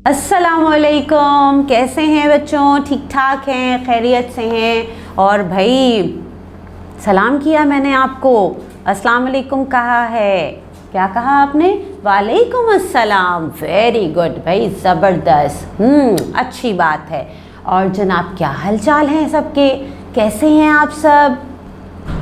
अस्सलामुअलैकुम, कैसे हैं बच्चों? ठीक ठाक हैं, खैरियत से हैं? और भाई सलाम किया मैंने आपको, अस्सलामुअलैकुम कहा है। क्या कहा आपने? वालेकुम अस्सलाम। वेरी गुड भाई, ज़बरदस्त, अच्छी बात है। और जनाब क्या हाल चाल हैं सबके? कैसे हैं आप सब?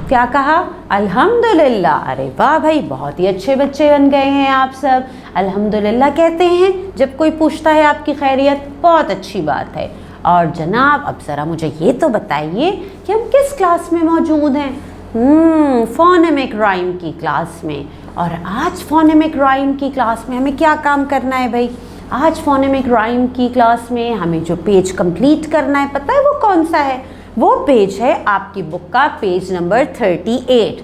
क्या कहा? अल्हम्दुलिल्लाह। अरे वाह भाई, बहुत ही अच्छे बच्चे बन गए हैं आप सब। अल्हम्दुलिल्लाह कहते हैं जब कोई पूछता है आपकी खैरियत, बहुत अच्छी बात है। और जनाब अब ज़रा मुझे ये तो बताइए कि हम किस क्लास में मौजूद हैं? फोनेमिक राइम की क्लास में। और आज फोनेमिक राइम की क्लास में हमें क्या काम करना है भाई? आज फोनेमिक राइम की क्लास में हमें जो पेज कंप्लीट करना है, पता है वो कौन सा है? वो पेज है आपकी बुक का पेज नंबर 38,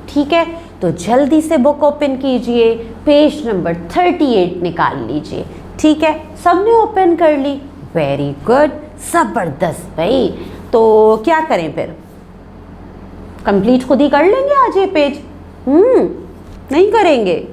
ठीक है? तो जल्दी से बुक ओपन कीजिए, पेज नंबर 38 निकाल लीजिए, ठीक है? सबने ओपन कर ली, वेरी गुड, ज़बरदस्त भाई। तो क्या करें फिर? कंप्लीट खुद ही कर लेंगे आज ये पेज? नहीं करेंगे?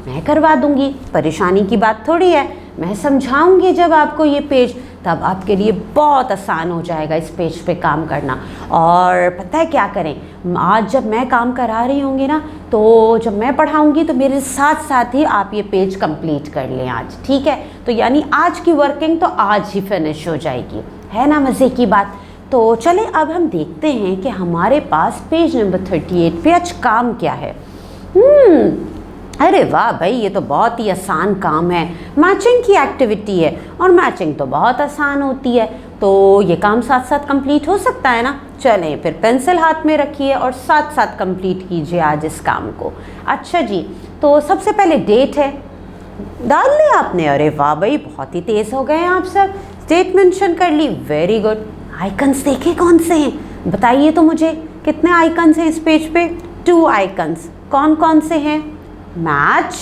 मैं करवा दूंगी, परेशानी की बात थोड़ी है। मैं समझाऊंगी जब आपको ये पेज, तब आपके लिए बहुत आसान हो जाएगा इस पेज पे काम करना। और पता है क्या करें, आज जब मैं काम करा रही होंगी ना, तो जब मैं पढ़ाऊंगी तो मेरे साथ साथ ही आप ये पेज कंप्लीट कर लें आज, ठीक है? तो यानी आज की वर्किंग तो आज ही फिनिश हो जाएगी, है ना मज़े की बात? तो चलें अब हम देखते हैं कि हमारे पास पेज नंबर 38 पे आज काम क्या है। अरे वाह भाई, ये तो बहुत ही आसान काम है, मैचिंग की एक्टिविटी है। और मैचिंग तो बहुत आसान होती है, तो ये काम साथ साथ कंप्लीट हो सकता है ना? चलें फिर पेंसिल हाथ में रखिए और साथ साथ कंप्लीट कीजिए आज इस काम को। अच्छा जी, तो सबसे पहले डेट है, डाल लिया आपने? अरे वाह भाई, बहुत ही तेज़ हो गए हैं आप सब, डेट मेंशन कर ली, वेरी गुड। आइकन्स देखे कौन से हैं? बताइए तो मुझे, कितने आइकन्स हैं इस पेज पे? 2 आइकन्स। कौन कौन से हैं? Match,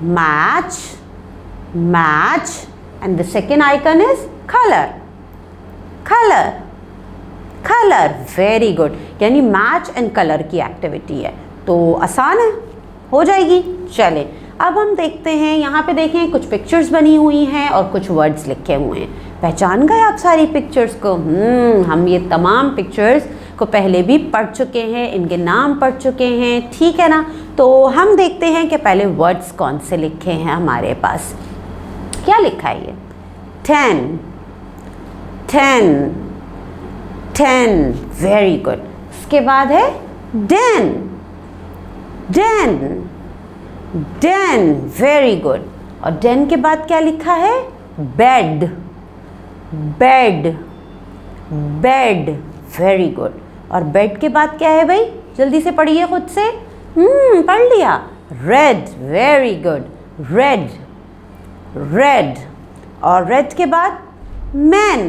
match, match, and the second icon is color, color, color, very good। यानी मैच एंड कलर की एक्टिविटी है, तो आसान है, हो जाएगी। चलें अब हम देखते हैं, यहाँ पे देखें कुछ पिक्चर्स बनी हुई हैं और कुछ वर्ड्स लिखे हुए हैं। पहचान गए आप सारी पिक्चर्स को? हम ये तमाम पिक्चर्स को पहले भी पढ़ चुके हैं, इनके नाम पढ़ चुके हैं, ठीक है ना? तो हम देखते हैं कि पहले वर्ड्स कौन से लिखे हैं हमारे पास। क्या लिखा है ये? 10, 10, 10, वेरी गुड। उसके बाद है den, den, den, very good. और den के बाद क्या लिखा है? Bed, bed, bed, very good. और बेड के बाद क्या है भाई? जल्दी से पढ़िए खुद से। पढ़ लिया? Red, very good, red, red. और रेड के बाद man,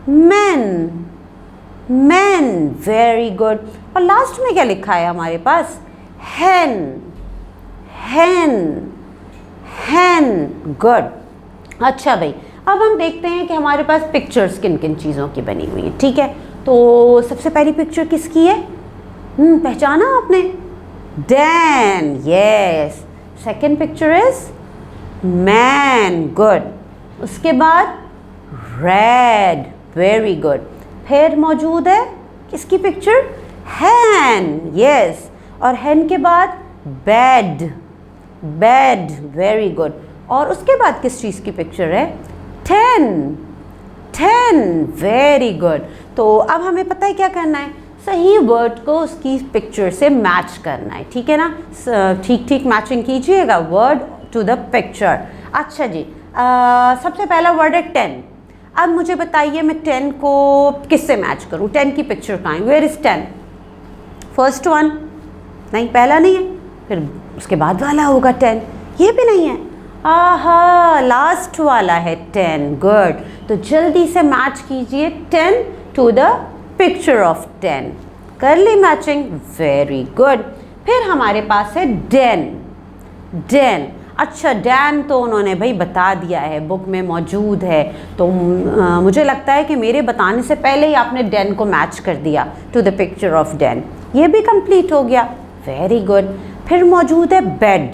man, man, very good. और लास्ट में क्या लिखा है हमारे पास? हैन, हैन, हैन, गुड। अच्छा भाई, अब हम देखते हैं कि हमारे पास पिक्चर्स किन किन चीज़ों की बनी हुई है, ठीक है? तो सबसे पहली पिक्चर किसकी है? पहचाना आपने? Dan, yes। Second picture is man, good. उसके बाद रेड, वेरी गुड। फिर मौजूद है किसकी पिक्चर? हैन, यस। और हैन के बाद बेड, बेड, वेरी गुड। और उसके बाद किस चीज़ की पिक्चर है? 10, 10, वेरी गुड। तो अब हमें पता है क्या करना है, सही वर्ड को उसकी पिक्चर से मैच करना है, ठीक है ना? ठीक ठीक मैचिंग कीजिएगा वर्ड टू द पिक्चर। अच्छा जी, सबसे पहला वर्ड है 10। अब मुझे बताइए मैं 10 को किससे मैच करूं? 10 की पिक्चर कहाँ है? Where is 10? First one? नहीं, पहला नहीं है। फिर उसके बाद वाला होगा 10, ये भी नहीं है। आहा, लास्ट वाला है 10, गुड। तो जल्दी से मैच कीजिए 10 टू द पिक्चर ऑफ 10। कर ली मैचिंग, वेरी गुड। फिर हमारे पास है den, den। अच्छा, डैन तो उन्होंने भाई बता दिया है, बुक में मौजूद है। तो मुझे लगता है कि मेरे बताने से पहले ही आपने डैन को मैच कर दिया to the picture of Dan. ये भी कंप्लीट हो गया, वेरी गुड। फिर मौजूद है बेड,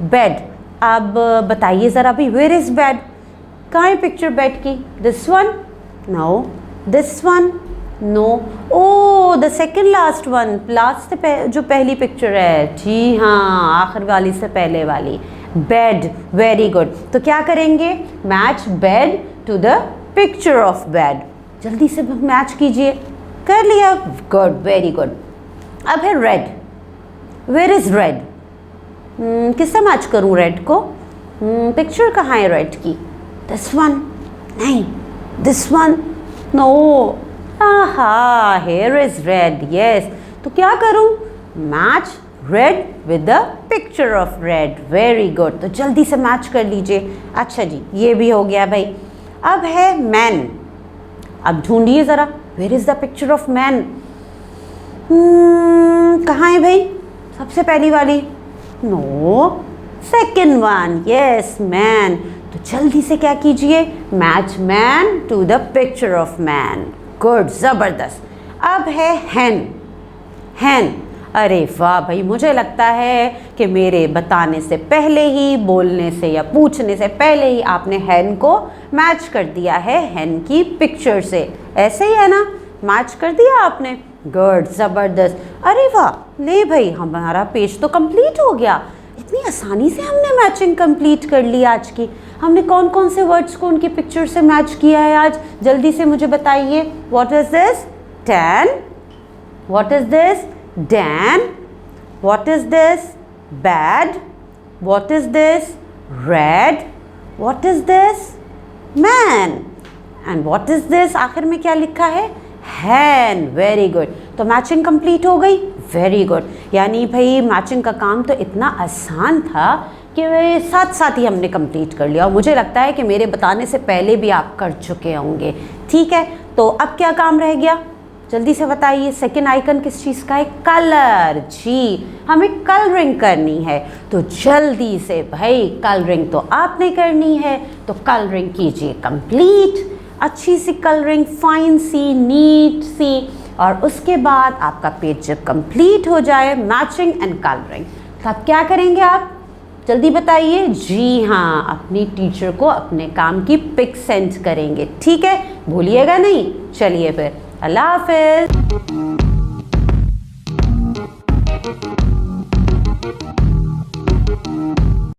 बेड। अब बताइए ज़रा भी, वेयर इज़ बेड? कहाँ है पिक्चर बेड की? This one? No. This one? No. Oh the second last one, last से जो पहली पिक्चर है, जी हाँ, आखिर वाली से पहले वाली, बेड। Very good. तो क्या करेंगे? Match bed to the picture of bed. जल्दी से मैच कीजिए। कर लिया? Good, very good. अब है रेड। Where is red? किससे मैच करूँ रेड को? पिक्चर कहाँ है रेड की? This one? नहीं। This one? नो। आहा, here is red, yes। तो क्या करूँ? Match red with the picture of red. Very good. तो जल्दी से मैच कर लीजिए। अच्छा जी, ये भी हो गया भाई। अब है मैन। अब ढूंढिए ज़रा, where is the picture of man? कहाँ है भाई? सबसे पहली वाली? No. Second one, yes, man. तो जल्दी से क्या कीजिए? Match man to the picture of man. Good, ज़बरदस्त। अब है हैन। हैन। अरे वाह भाई, मुझे लगता है कि मेरे बताने से पहले ही, बोलने से या पूछने से पहले ही आपने हैन को मैच कर दिया है हैन की पिक्चर से। ऐसे ही है ना? मैच कर दिया आपने। गुड, ज़बरदस्त। अरे वाह, ले भाई, हमारा पेज तो कंप्लीट हो गया। इतनी आसानी से हमने मैचिंग कंप्लीट कर ली आज की। हमने कौन कौन से वर्ड्स को उनकी पिक्चर से मैच किया है आज? जल्दी से मुझे बताइए। What is this? Ten. What is this? Den. What is this? Bed. What is this? Red. What is this? Men. And what is this? आखिर में क्या लिखा है? हैन। Very good. तो मैचिंग कंप्लीट हो गई। Very good. यानी भाई मैचिंग का काम तो इतना आसान था कि साथ साथ ही हमने कंप्लीट कर लिया, और मुझे लगता है कि मेरे बताने से पहले भी आप कर चुके होंगे। ठीक है, तो अब क्या काम रह गया? जल्दी से बताइए। सेकंड आइकन किस चीज़ का है? कलर। जी, हमें कलरिंग करनी है। तो जल्दी से भाई, कलरिंग तो आपने करनी है, तो कलरिंग कीजिए कंप्लीट। अच्छी सी कलरिंग, फाइन सी, नीट सी। और उसके बाद आपका पेज जब कंप्लीट हो जाए, मैचिंग एंड कलरिंग, तब क्या करेंगे आप? जल्दी बताइए। जी हाँ, अपनी टीचर को अपने काम की पिक सेंड करेंगे। ठीक है, भूलिएगा नहीं। चलिए फिर, अल्लाह हाफिज़।